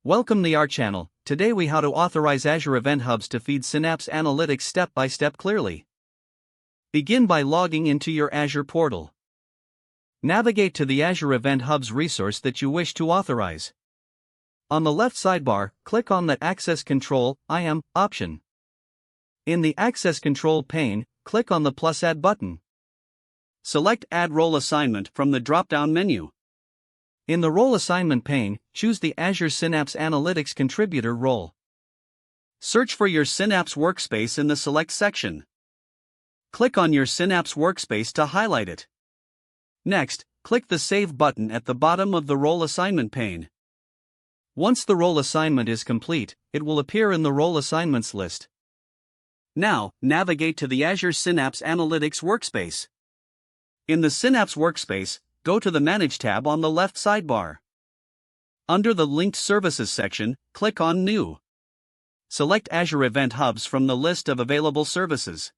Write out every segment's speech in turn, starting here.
Welcome to our channel. Today we how to authorize Azure Event Hubs to feed Synapse Analytics step by step clearly. Begin by logging into your Azure portal. Navigate to the Azure Event Hubs resource that you wish to authorize. On the left sidebar, click on the Access Control (IAM) option. In the Access Control pane, click on the plus Add button. Select Add Role Assignment from the drop-down menu. In the Role Assignment pane, choose the Azure Synapse Analytics Contributor role. Search for your Synapse workspace in the Select section. Click on your Synapse workspace to highlight it. Next, click the Save button at the bottom of the Role Assignment pane. Once the role assignment is complete, it will appear in the Role Assignments list. Now, navigate to the Azure Synapse Analytics workspace. In the Synapse workspace, go to the Manage tab on the left sidebar. Under the Linked Services section, click on New. Select Azure Event Hubs from the list of available services.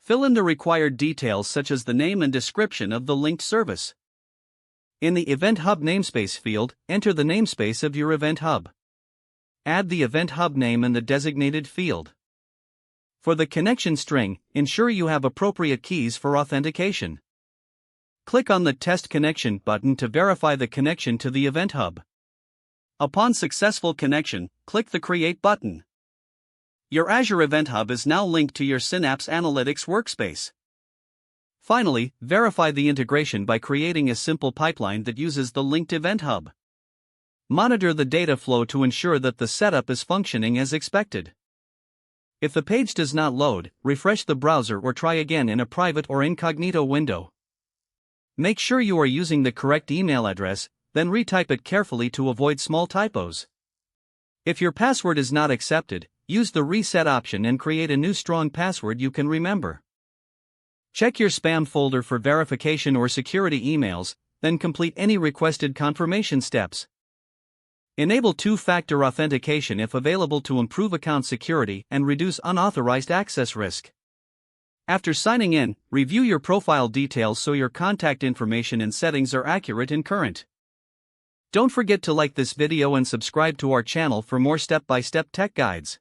Fill in the required details such as the name and description of the linked service. In the Event Hub namespace field, enter the namespace of your Event Hub. Add the Event Hub name in the designated field. For the connection string, ensure you have appropriate keys for authentication. Click on the Test Connection button to verify the connection to the Event Hub. Upon successful connection, click the Create button. Your Azure Event Hub is now linked to your Synapse Analytics workspace. Finally, verify the integration by creating a simple pipeline that uses the linked Event Hub. Monitor the data flow to ensure that the setup is functioning as expected. If the page does not load, refresh the browser or try again in a private or incognito window. Make sure you are using the correct email address, then retype it carefully to avoid small typos. If your password is not accepted, use the Reset option and create a new strong password you can remember. Check your spam folder for verification or security emails, then complete any requested confirmation steps. Enable two-factor authentication if available to improve account security and reduce unauthorized access risk. After signing in, review your profile details so your contact information and settings are accurate and current. Don't forget to like this video and subscribe to our channel for more step-by-step tech guides.